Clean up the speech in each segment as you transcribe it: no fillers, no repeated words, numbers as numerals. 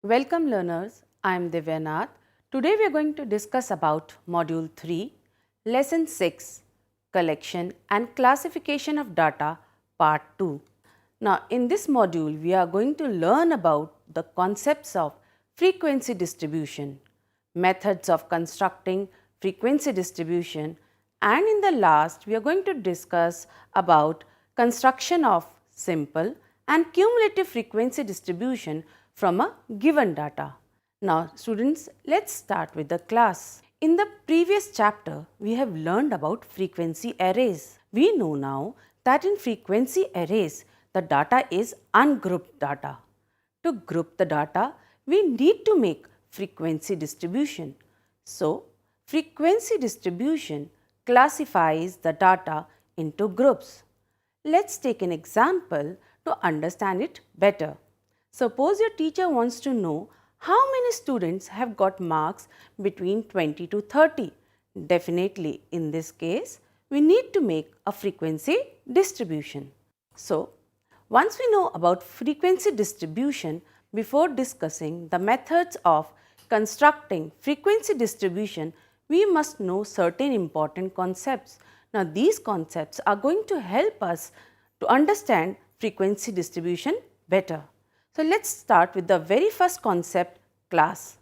Welcome learners, I am Divyanath. Today we are going to discuss about Module 3, Lesson 6, Collection and Classification of Data, Part 2. Now in this module we are going to learn about the concepts of frequency distribution, methods of constructing frequency distribution, and in the last we are going to discuss about construction of simple and cumulative frequency distribution from a given data. Now students, let's start with the class. In the previous chapter, we have learned about frequency arrays. We know now that in frequency arrays, the data is ungrouped data. To group the data, we need to make frequency distribution. So, frequency distribution classifies the data into groups. Let's take an example to understand it better. Suppose your teacher wants to know how many students have got marks between 20 to 30. Definitely, in this case, we need to make a frequency distribution. So, once we know about frequency distribution, before discussing the methods of constructing frequency distribution, we must know certain important concepts. Now, these concepts are going to help us to understand frequency distribution better. So, let's start with the very first concept, class.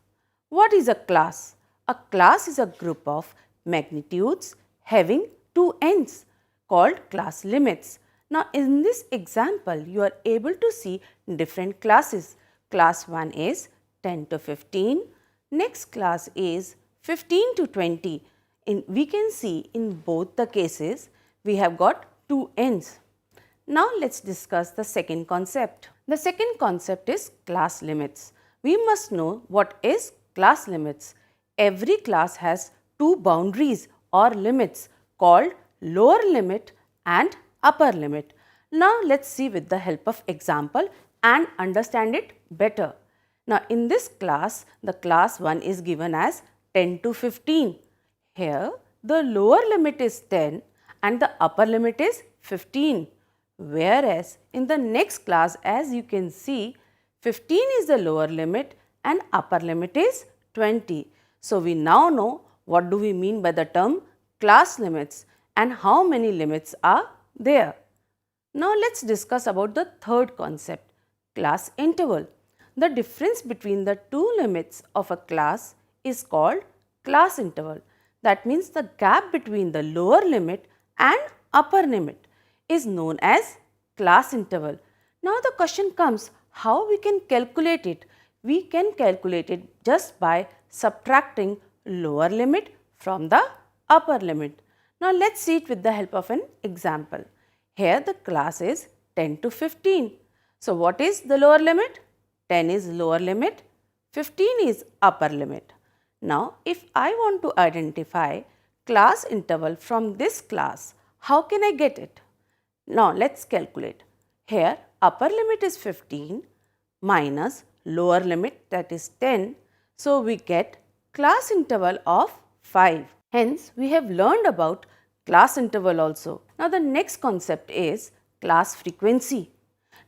What is a class? A class is a group of magnitudes having two ends called class limits. Now, in this example, you are able to see different classes. Class 1 is 10 to 15, next class is 15 to 20. We can see in both the cases, we have got two ends. Now, let's discuss the second concept. The second concept is class limits. We must know what is class limits. Every class has two boundaries or limits called lower limit and upper limit. Now, let's see with the help of example and understand it better. Now, in this class, the class 1 is given as 10 to 15. Here, the lower limit is 10 and the upper limit is 15. Whereas, in the next class, as you can see, 15 is the lower limit and upper limit is 20. So, we now know what do we mean by the term class limits and how many limits are there. Now, let's discuss about the third concept, class interval. The difference between the two limits of a class is called class interval. That means the gap between the lower limit and upper limit is known as class interval. Now, the question comes, how we can calculate it? We can calculate it just by subtracting lower limit from the upper limit. Now, let's see it with the help of an example. Here the class is 10 to 15. So, what is the lower limit? 10 is lower limit, 15 is upper limit. Now, if I want to identify class interval from this class, how can I get it? Now, let's calculate. Here upper limit is 15 minus lower limit, that is 10. So, we get class interval of 5. Hence, we have learned about class interval also. Now, the next concept is class frequency.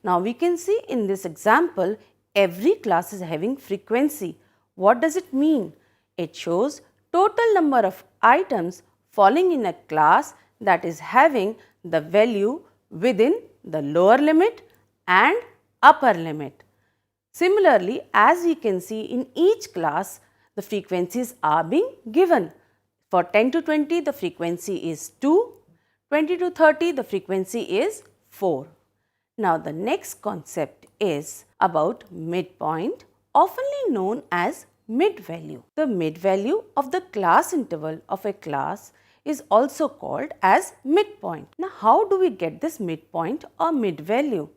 Now, we can see in this example, every class is having frequency. What does it mean? It shows total number of items falling in a class that is having the value within the lower limit and upper limit. Similarly, as we can see in each class, the frequencies are being given. For 10 to 20, the frequency is 2, 20 to 30, the frequency is 4. Now, the next concept is about midpoint, oftenly known as mid value. The mid value of the class interval of a class is also called as midpoint. Now, how do we get this midpoint or mid value?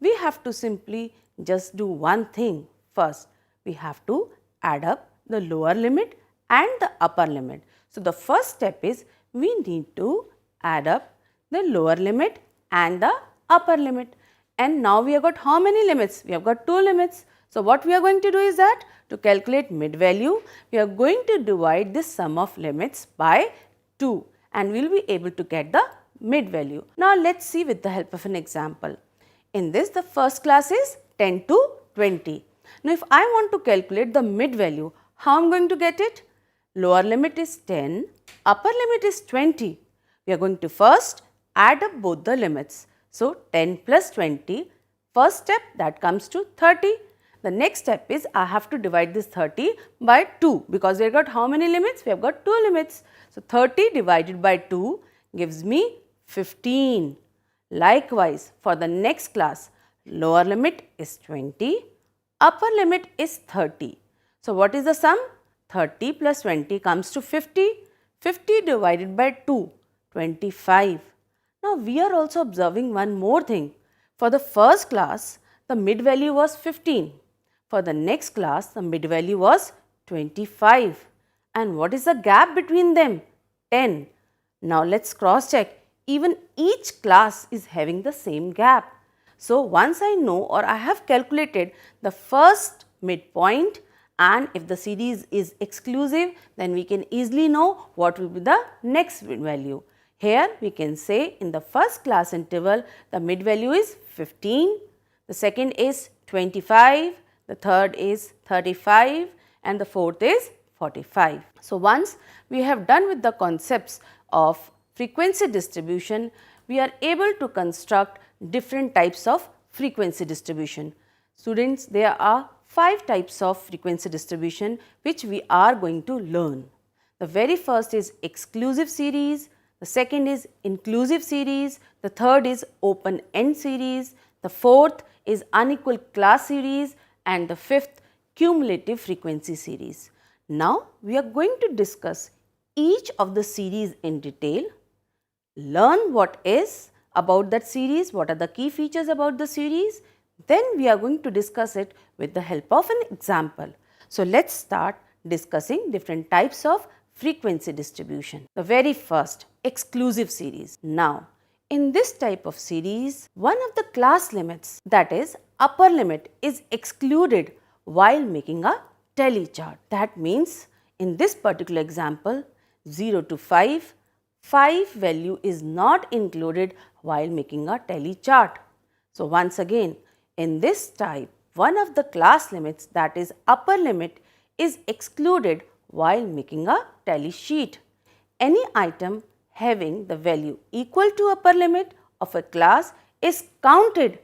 We have to simply just do one thing. First, we have to add up the lower limit and the upper limit. So, the first step is we need to add up the lower limit and the upper limit. And now we have got how many limits? We have got two limits. So, what we are going to do is that to calculate mid value, we are going to divide this sum of limits by 2 and we will be able to get the mid value. Now, let us see with the help of an example. In this, the first class is 10 to 20. Now, if I want to calculate the mid value, how I am going to get it? Lower limit is 10, upper limit is 20. We are going to first add up both the limits. So, 10 plus 20, first step that comes to 30. The next step is I have to divide this 30 by 2 because we have got how many limits? We have got 2 limits. So, 30 divided by 2 gives me 15. Likewise, for the next class, lower limit is 20, upper limit is 30. So, what is the sum? 30 plus 20 comes to 50. 50 divided by 2, 25. Now, we are also observing one more thing. For the first class, the mid value was 15. For the next class, the mid value was 25. And what is the gap between them? 10. Now, let's cross check. Even each class is having the same gap. So, once I know or I have calculated the first midpoint, and if the series is exclusive, then we can easily know what will be the next mid value. Here we can say in the first class interval, the mid value is 15, the second is 25, the third is 35 and the fourth is 45. So, once we have done with the concepts of frequency distribution, we are able to construct different types of frequency distribution. Students, there are 5 types of frequency distribution which we are going to learn. The very first is exclusive series, the second is inclusive series, the third is open end series, the fourth is unequal class series and the fifth cumulative frequency series. Now, we are going to discuss each of the series in detail, learn what is about that series, what are the key features about the series, then we are going to discuss it with the help of an example. So, let us start discussing different types of frequency distribution. The very first, exclusive series. Now, in this type of series, one of the class limits, that is upper limit, is excluded while making a tally chart. That means, in this particular example, 0 to 5, 5 value is not included while making a tally chart. So, once again, in this type, one of the class limits, that is upper limit, is excluded while making a tally sheet. Any item having the value equal to upper limit of a class is counted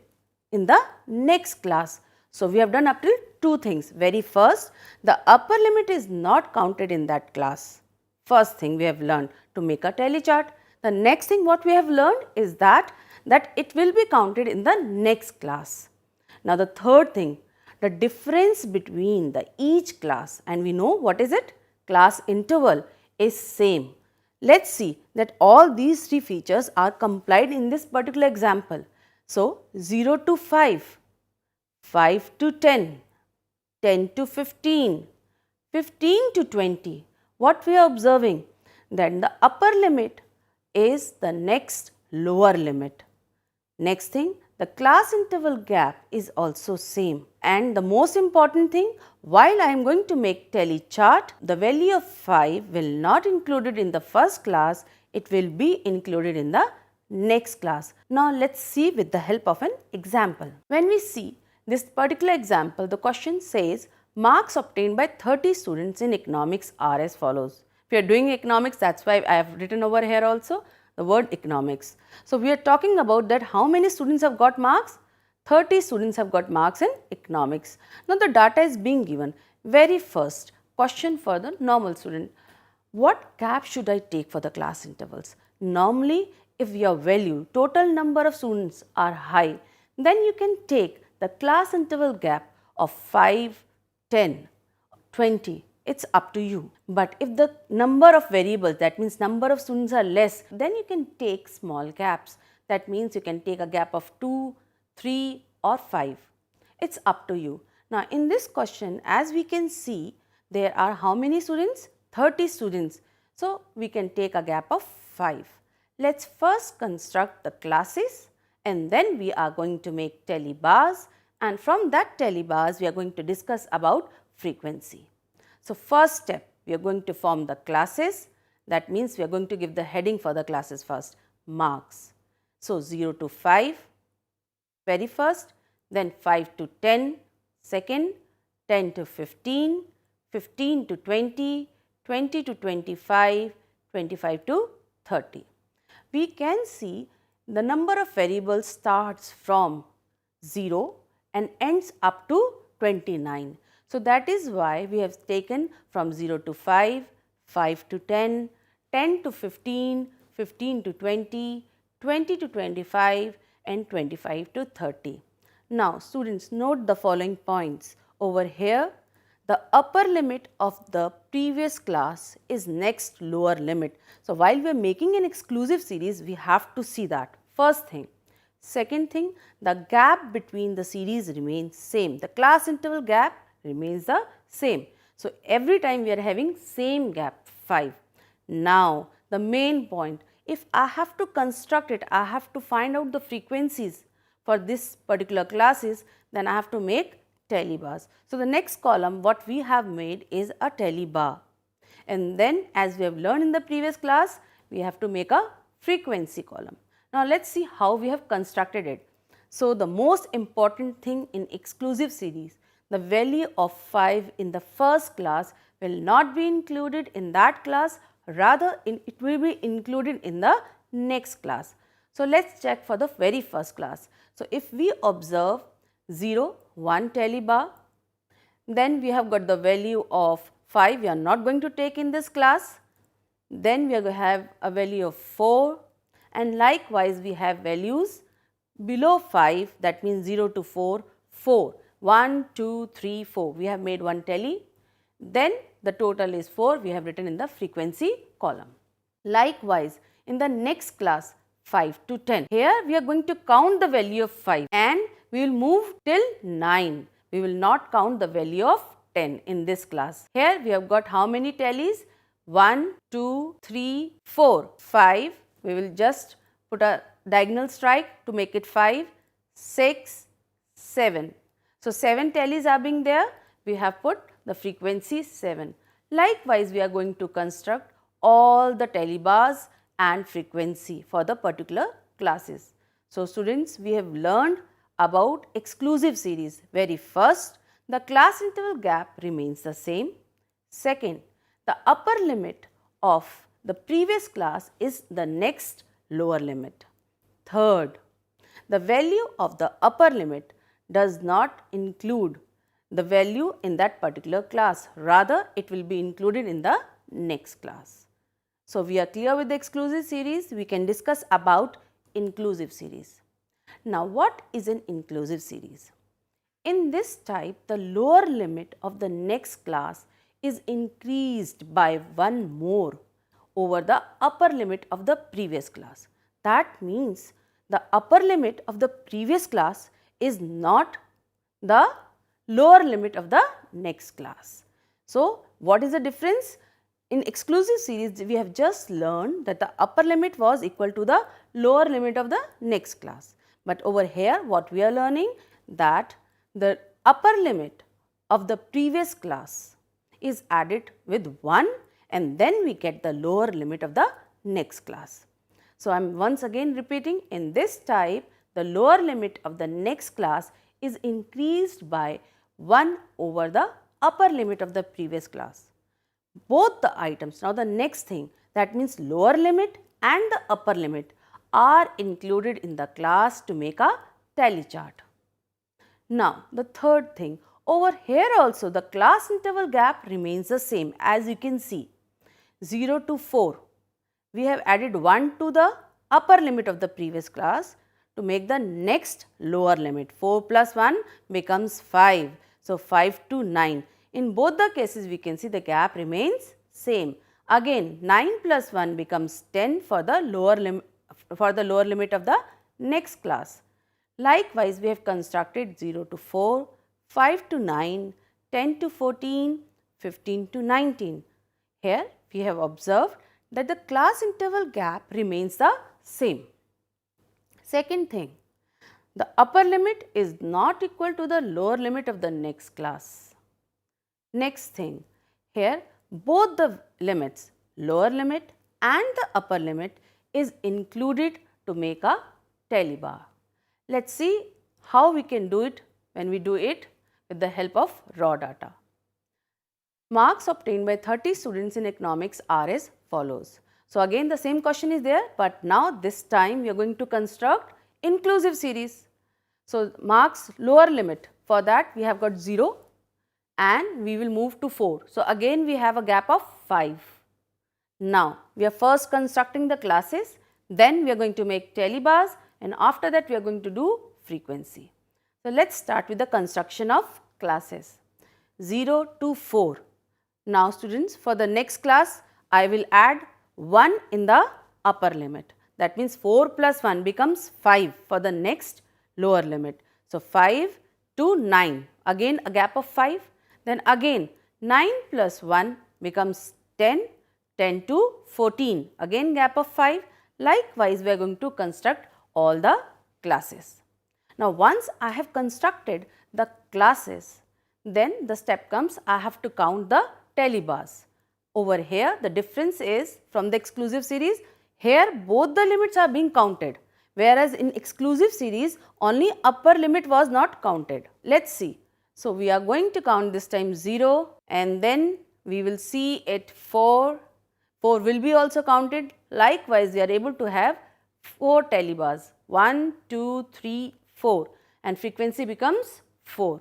in the next class. So, we have done up till 2 things. Very first, the upper limit is not counted in that class. First thing we have learned to make a tally chart. The next thing what we have learned is that it will be counted in the next class. Now, the third thing, the difference between the each class, and we know what is it? Class interval is same. Let's see that all these 3 features are complied in this particular example. So, 0 to 5, 5 to 10, 10 to 15, 15 to 20. What we are observing? Then the upper limit is the next lower limit. Next thing, the class interval gap is also same. And the most important thing, while I am going to make tally chart, the value of 5 will not included in the first class, it will be included in the next class. Now, let us see with the help of an example. When we see this particular example, the question says marks obtained by 30 students in economics are as follows. If you are doing economics, that is why I have written over here also the word economics. So, we are talking about that how many students have got marks? 30 students have got marks in economics. Now, the data is being given. Very first question for the normal student. What gap should I take for the class intervals? Normally, if your value, total number of students are high, then you can take the class interval gap of 5, 10, 20. It's up to you. But if the number of variables, that means number of students are less, then you can take small gaps. That means you can take a gap of 2, 3 or 5. It's up to you. Now, in this question, as we can see, there are how many students? 30 students. So, we can take a gap of 5. Let's first construct the classes and then we are going to make tally bars, and from that tally bars, we are going to discuss about frequency. So, first step, we are going to form the classes. That means we are going to give the heading for the classes first, marks. So, 0 to 5, very first, then 5 to 10, second, 10 to 15, 15 to 20, 20 to 25, 25 to 30. We can see the number of variables starts from 0 and ends up to 29. So, that is why we have taken from 0 to 5, 5 to 10, 10 to 15, 15 to 20, 20 to 25 and 25 to 30. Now, students, note the following points. Over here, the upper limit of the previous class is next lower limit. So, while we are making an exclusive series, we have to see that. First thing. Second thing, the gap between the series remains same. The class interval gap remains the same. So, every time we are having same gap 5. Now, the main point, if I have to construct it, I have to find out the frequencies for this particular classes, then I have to make tally bars. So, the next column what we have made is a tally bar, and then as we have learned in the previous class, we have to make a frequency column. Now, let us see how we have constructed it. So, the most important thing in exclusive series, the value of 5 in the first class will not be included in that class, rather it will be included in the next class. So, let us check for the very first class. So, if we observe 0, 1 tally bar, then we have got the value of 5 we are not going to take in this class, then we are going to have a value of 4, and likewise we have values below 5, that means 0 to 4, 4. 1, 2, 3, 4. We have made one tally. Then the total is 4. We have written in the frequency column. Likewise, in the next class 5 to 10. Here we are going to count the value of 5 and we will move till 9. We will not count the value of 10 in this class. Here we have got how many tallies? 1, 2, 3, 4, 5. We will just put a diagonal strike to make it 5, 6, 7. So, 7 tallies are being there, we have put the frequency 7. Likewise, we are going to construct all the tally bars and frequency for the particular classes. So, students, we have learned about exclusive series. Very first, the class interval gap remains the same. Second, the upper limit of the previous class is the next lower limit. Third, the value of the upper limit does not include the value in that particular class, rather it will be included in the next class. So, we are clear with the exclusive series, we can discuss about inclusive series. Now, what is an inclusive series? In this type, the lower limit of the next class is increased by one more over the upper limit of the previous class. That means the upper limit of the previous class is not the lower limit of the next class. So, what is the difference? In exclusive series, we have just learned that the upper limit was equal to the lower limit of the next class. But over here, what we are learning, that the upper limit of the previous class is added with 1 and then we get the lower limit of the next class. So, I am once again repeating, in this type, the lower limit of the next class is increased by 1 over the upper limit of the previous class. Both the items, now the next thing, that means lower limit and the upper limit are included in the class to make a tally chart. Now, the third thing, over here also the class interval gap remains the same, as you can see, 0 to 4. We have added 1 to the upper limit of the previous class to make the next lower limit. 4 plus 1 becomes 5. So, 5 to 9. In both the cases, we can see the gap remains same. Again, 9 plus 1 becomes 10 for the lower limit of the next class. Likewise, we have constructed 0 to 4, 5 to 9, 10 to 14, 15 to 19. Here, we have observed that the class interval gap remains the same. Second thing, the upper limit is not equal to the lower limit of the next class. Next thing, here both the limits, lower limit and the upper limit, is included to make a tally bar. Let us see how we can do it when we do it with the help of raw data. Marks obtained by 30 students in economics are as follows. So again the same question is there, but now this time we are going to construct inclusive series. So marks lower limit, for that we have got 0 and we will move to 4. So again we have a gap of 5. Now we are first constructing the classes, then we are going to make tally bars, and after that we are going to do frequency. So let's start with the construction of classes 0 to 4. Now students, for the next class I will add 1 in the upper limit. That means 4 plus 1 becomes 5 for the next lower limit. So 5 to 9, again a gap of 5. Then again 9 plus 1 becomes 10, 10 to 14, again gap of 5. Likewise we are going to construct all the classes. Now once I have constructed the classes, then the step comes, I have to count the tally bars. Over here the difference is from the exclusive series, here both the limits are being counted, whereas in exclusive series only upper limit was not counted. Let's see. So we are going to count this time 0, and then we will see it 4. 4 will be also counted. Likewise we are able to have 4 tally bars, 1, 2, 3, 4, and frequency becomes 4.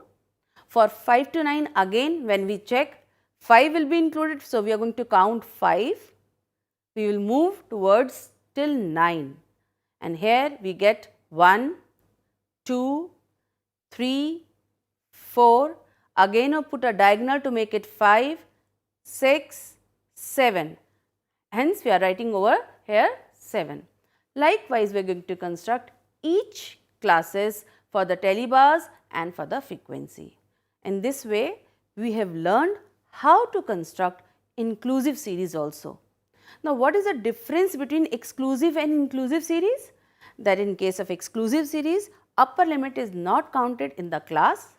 For 5 to 9, again when we check, 5 will be included, so we are going to count 5. We will move towards till 9, and here we get 1, 2, 3, 4, again I put a diagonal to make it 5, 6, 7. Hence we are writing over here 7. Likewise we are going to construct each classes for the tally bars and for the frequency. In this way we have learned how to construct inclusive series also. Now what is the difference between exclusive and inclusive series? That in case of exclusive series, upper limit is not counted in the class,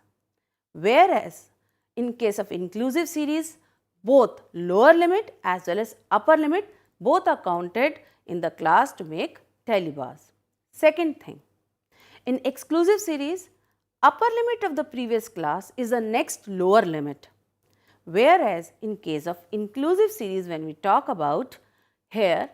whereas in case of inclusive series, both lower limit as well as upper limit both are counted in the class to make tally bars. Second thing, in exclusive series, upper limit of the previous class is the next lower limit, whereas in case of inclusive series, when we talk about here,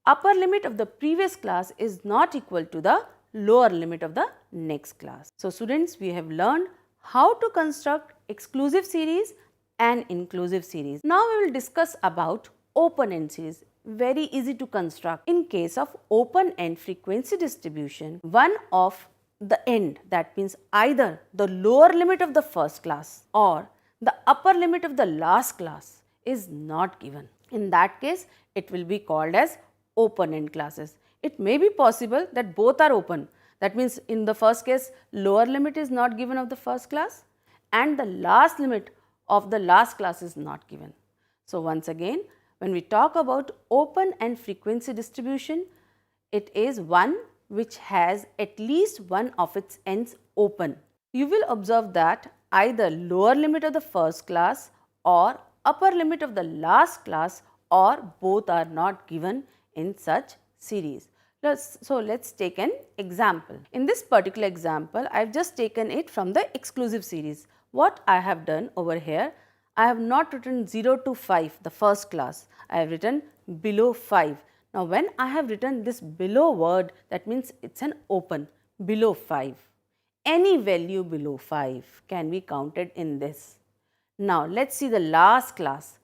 upper limit of the previous class is not equal to the lower limit of the next class. So students, we have learned how to construct exclusive series and inclusive series. Now we will discuss about open-end series. Very easy to construct. In case of open-end frequency distribution, one of the end, that means either the lower limit of the first class or the upper limit of the last class is not given. In that case, it will be called as open-end classes. It may be possible that both are open. That means in the first case, lower limit is not given of the first class and the last limit of the last class is not given. So once again, when we talk about open and frequency distribution, it is one which has at least one of its ends open. You will observe that either lower limit of the first class or upper limit of the last class or both are not given in such series. So let's take an example. In this particular example, I have just taken it from the exclusive series. What I have done over here, I have not written 0 to 5, the first class. I have written below 5. Now when I have written this below word, that means it's an open, below 5. Any value below 5 can be counted in this. Now let's see the last class,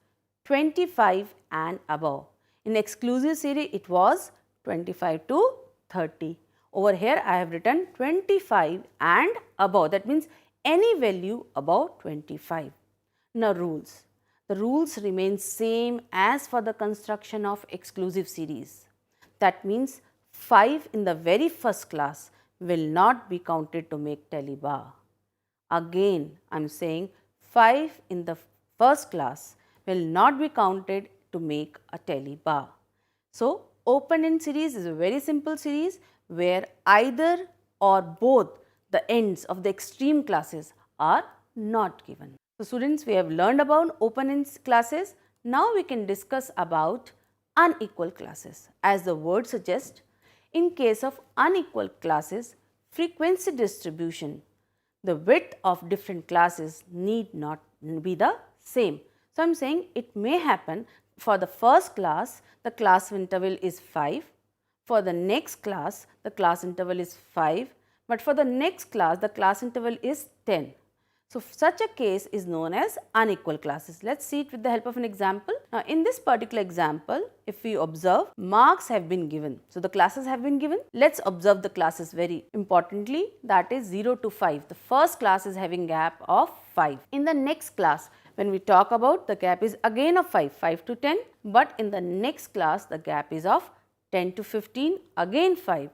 25 and above. In exclusive series, it was 25 to 30. Over here I have written 25 and above, that means any value above 25. Now rules. The rules remain same as for the construction of exclusive series. That means 5 in the very first class will not be counted to make tally bar. Again I am saying 5 in the first class will not be counted to make a tally bar. So open-end series is a very simple series where either or both the ends of the extreme classes are not given. So students, we have learned about open-end classes. Now we can discuss about unequal classes. As the word suggests, in case of unequal classes, frequency distribution, the width of different classes need not be the same. So, I am saying it may happen for the first class the class interval is 5, for the next class the class interval is 5, but for the next class the class interval is 10. So, such a case is known as unequal classes. Let us see it with the help of an example. Now, in this particular example, if we observe, marks have been given. So, the classes have been given. Let us observe the classes very importantly, that is 0 to 5. The first class is having gap of 5. In the next class, when we talk about, the gap is again of 5, 5 to 10, but in the next class the gap is of 10 to 15, again 5.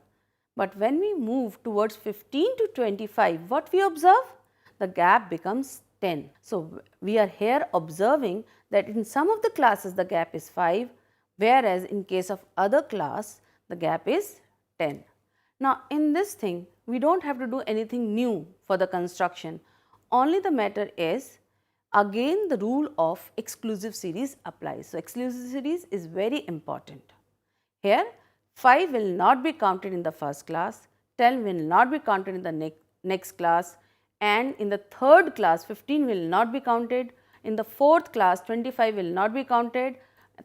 But when we move towards 15 to 25, what we observe? The gap becomes 10. So, we are here observing that in some of the classes the gap is 5, whereas in case of other class the gap is 10. Now, in this thing we do not have to do anything new for the construction, only the matter is again the rule of exclusive series applies. So, exclusive series is very important. Here 5 will not be counted in the first class, 10 will not be counted in the next class, and in the third class 15 will not be counted, in the fourth class 25 will not be counted,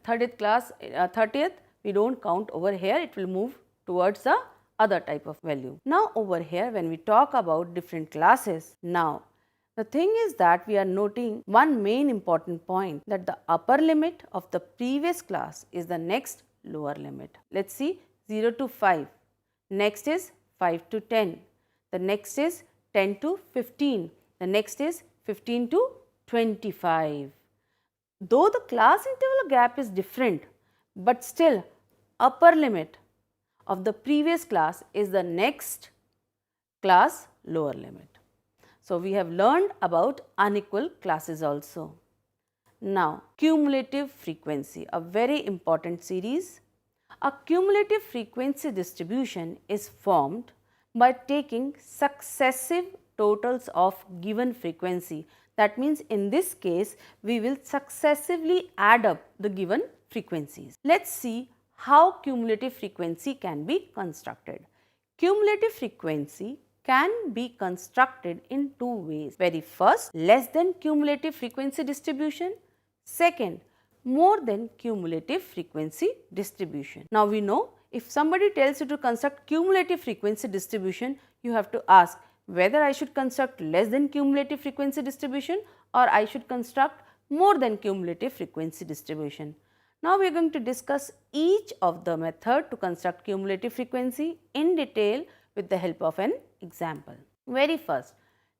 30th we do not count over here, it will move towards the other type of value. Now, over here when we talk about different classes, now the thing is that we are noting one main important point, that the upper limit of the previous class is the next lower limit. Let us see 0 to 5, next is 5 to 10, the next is 10 to 15, the next is 15 to 25. Though the class interval gap is different, but still upper limit of the previous class is the next class lower limit. So, we have learned about unequal classes also. Now, cumulative frequency, a very important series. A cumulative frequency distribution is formed by taking successive totals of given frequency. That means, in this case we will successively add up the given frequencies. Let us see how cumulative frequency can be constructed. Cumulative frequency can be constructed in two ways. Very first, less than cumulative frequency distribution. Second, more than cumulative frequency distribution. Now, we know if somebody tells you to construct cumulative frequency distribution, you have to ask whether I should construct less than cumulative frequency distribution or I should construct more than cumulative frequency distribution. Now, we are going to discuss each of the method to construct cumulative frequency in detail with the help of an example. Very first,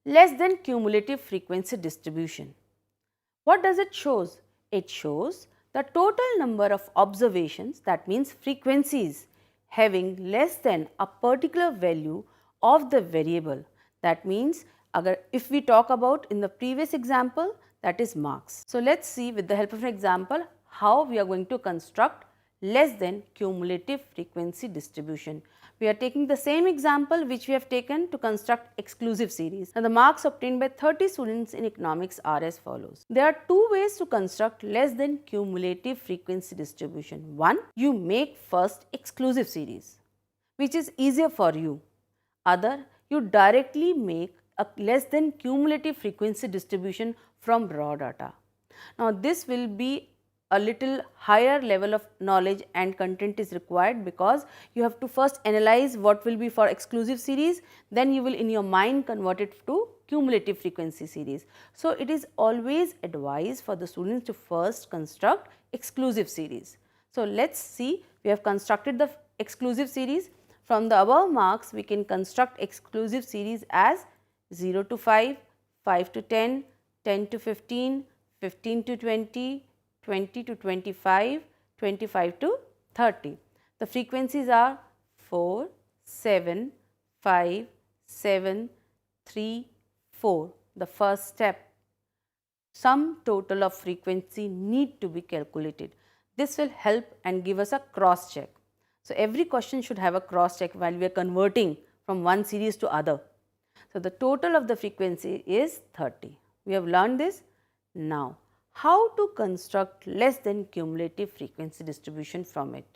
less than cumulative frequency distribution. What does it shows? It shows the total number of observations, that means frequencies, having less than a particular value of the variable. That means, if we talk about in the previous example, that is marks. So, let us see with the help of an example how we are going to construct less than cumulative frequency distribution. We are taking the same example which we have taken to construct exclusive series. Now, the marks obtained by 30 students in economics are as follows. There are two ways to construct less than cumulative frequency distribution. One, you make first exclusive series, which is easier for you. Other, you directly make a less than cumulative frequency distribution from raw data. Now, this will be a little higher level of knowledge and content is required, because you have to first analyze what will be for exclusive series, then you will in your mind convert it to cumulative frequency series. So, it is always advised for the students to first construct exclusive series. So, let us see, we have constructed the exclusive series. From the above marks, we can construct exclusive series as 0 to 5, 5 to 10, 10 to 15, 15 to 20, 20 to 25, 25 to 30. The frequencies are 4, 7, 5, 7, 3, 4. The first step, sum total of frequency need to be calculated. This will help and give us a cross check. So, every question should have a cross check while we are converting from one series to other. So, the total of the frequency is 30. We have learned this. Now, how to construct less than cumulative frequency distribution from it.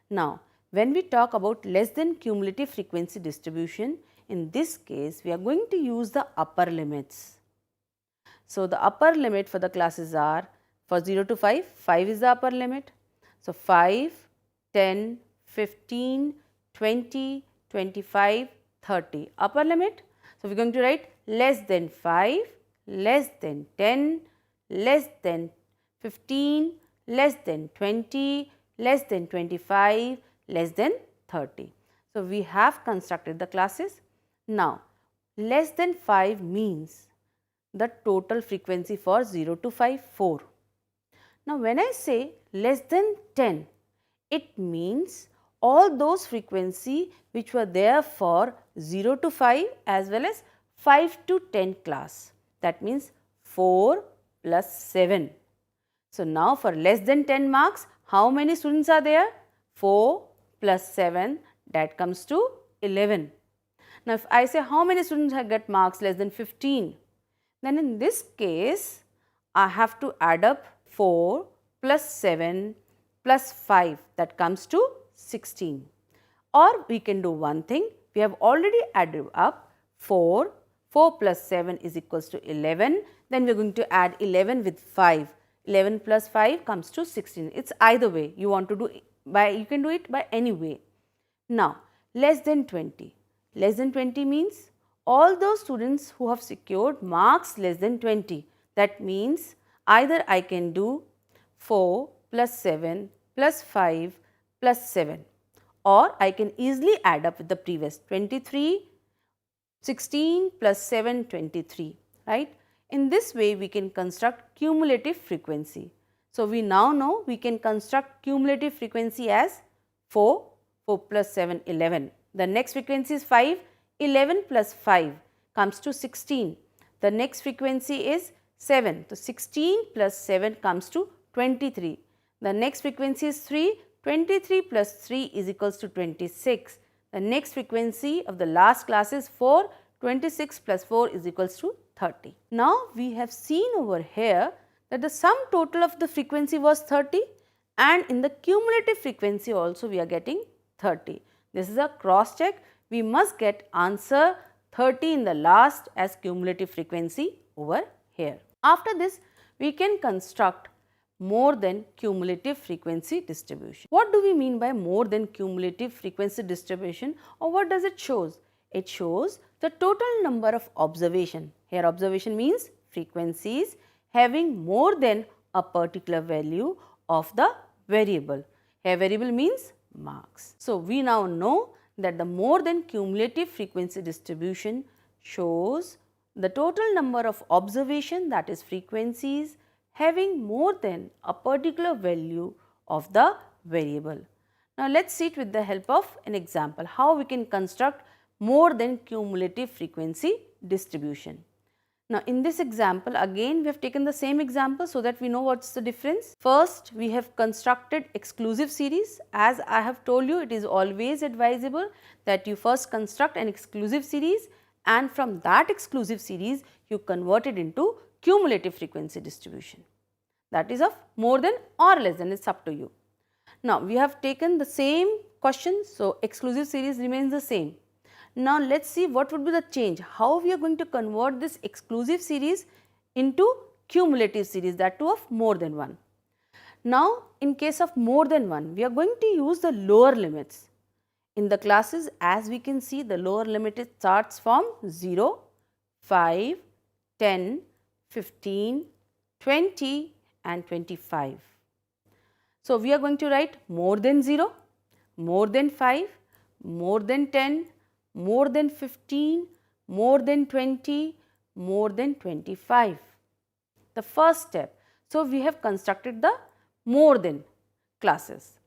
Now, when we talk about less than cumulative frequency distribution, In this case, we are going to use the upper limits. So, the upper limit for the classes are for 0 to 5, 5 is the upper limit. So, 5, 10, 15, 20, 25, 30 upper limit. So, we are going to write less than 5, less than 10, less than 15, less than 20, less than 25, less than 30. So, we have constructed the classes. Now, less than 5 means the total frequency for 0 to 5, 4. Now, when I say less than 10, it means all those frequency which were there for 0 to 5 as well as 5 to 10 class. That means 4 plus 7. So, now for less than 10 marks, how many students are there? 4 plus 7, that comes to 11. Now, if I say how many students have got marks less than 15, then in this case, I have to add up 4 plus 7 plus 5, that comes to 16. Or we can do one thing, we have already added up 4 plus 7 is equals to 11, then we are going to add 11 with 5. 11 plus 5 comes to 16. It's either way you want to do you can do it by any way. Now, less than 20. Less than 20 means all those students who have secured marks less than 20. That means either I can do 4 plus 7 plus 5 plus 7, or I can easily add up with the previous 23, 16 plus 7, 23, right. In this way, we can construct cumulative frequency. So, we now know we can construct cumulative frequency as 4 plus 7, 11. The next frequency is 5, 11 plus 5 comes to 16. The next frequency is 7. So, 16 plus 7 comes to 23. The next frequency is 3, 23 plus 3 is equals to 26. The next frequency of the last class is 4, 26 plus 4 is equals to 30. Now, we have seen over here that the sum total of the frequency was 30 and in the cumulative frequency also we are getting 30. This is a cross check. We must get answer 30 in the last as cumulative frequency over here. After this, we can construct more than cumulative frequency distribution. What do we mean by more than cumulative frequency distribution, or what does it shows? It shows the total number of observation. Here observation means frequencies having more than a particular value of the variable. Here variable means marks. So, we now know that the more than cumulative frequency distribution shows the total number of observation, that is frequencies having more than a particular value of the variable. Now, let us see it with the help of an example how we can construct more than cumulative frequency distribution. Now, in this example again we have taken the same example so that we know what is the difference. First, we have constructed exclusive series. As I have told you, it is always advisable that you first construct an exclusive series and from that exclusive series you convert it into cumulative frequency distribution. That is of more than or less than, it's up to you. Now, we have taken the same question, so exclusive series remains the same. Now, let us see what would be the change, how we are going to convert this exclusive series into cumulative series, that too of more than one. Now, in case of more than one, we are going to use the lower limits. In the classes, as we can see, the lower limit starts from 0, 5, 10, 15, 20 and 25. So, we are going to write more than 0, more than 5, more than 10, more than 15, more than 20, more than 25. The first step. So, we have constructed the more than classes.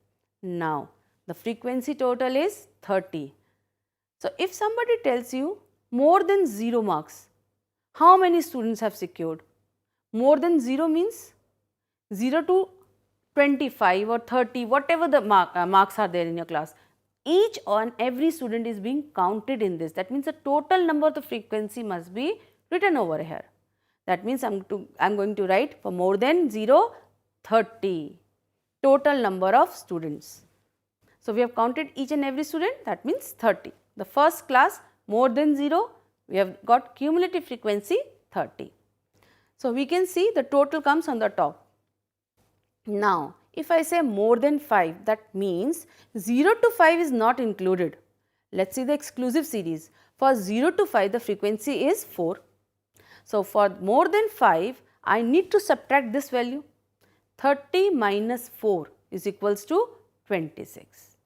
Now, the frequency total is 30. So, if somebody tells you more than 0 marks, how many students have secured? More than 0 means 0 to 25 or 30, whatever the marks are there in your class. Each and every student is being counted in this. That means the total number of the frequency must be written over here. That means I am going to write for more than 0, 30 total number of students. So, we have counted each and every student, that means 30. The first class more than 0, we have got cumulative frequency 30. So, we can see the total comes on the top. Now, if I say more than 5, that means 0 to 5 is not included. Let us see the exclusive series. For 0 to 5, the frequency is 4. So, for more than 5, I need to subtract this value. 30 minus 4 is equals to 26.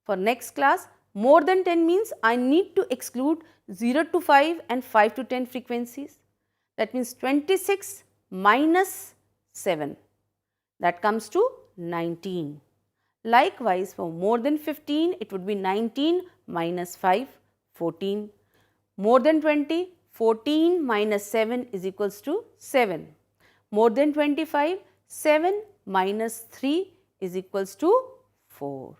For next class, more than 10 means I need to exclude 0 to 5 and 5 to 10 frequencies. That means 26 minus 7. That comes to 19. Likewise, for more than 15, it would be 19 minus 5, 14. More than 20, 14 minus 7 is equals to 7. More than 25, 7 minus 3 is equals to 4.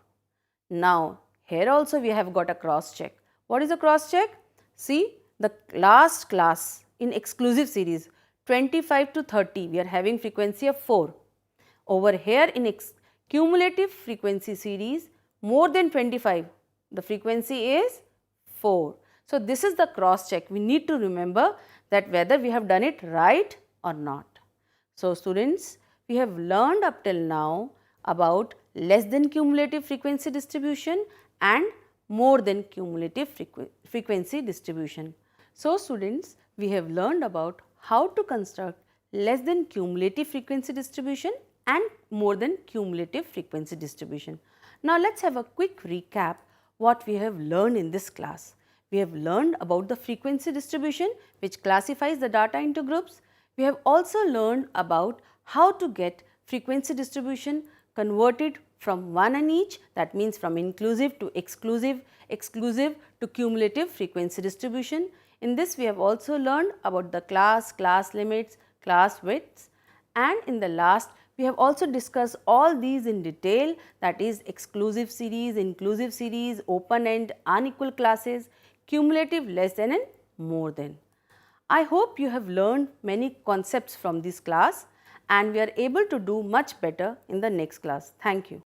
Now, here also we have got a cross check. What is a cross check? See, the last class in exclusive series 25 to 30, we are having frequency of 4. Over here in cumulative frequency series more than 25, the frequency is 4. So, this is the cross check. We need to remember that whether we have done it right or not. So, students, we have learned up till now about less than cumulative frequency distribution and more than cumulative frequency distribution. So, students, we have learned about how to construct less than cumulative frequency distribution and more than cumulative frequency distribution. Now, let us have a quick recap what we have learned in this class. We have learned about the frequency distribution which classifies the data into groups. We have also learned about how to get frequency distribution converted from one and each, that means from inclusive to exclusive, exclusive to cumulative frequency distribution. In this we have also learned about the class, class limits, class widths, and in the last we have also discussed all these in detail, that is exclusive series, inclusive series, open end, unequal classes, cumulative, less than and more than. I hope you have learned many concepts from this class and we are able to do much better in the next class. Thank you.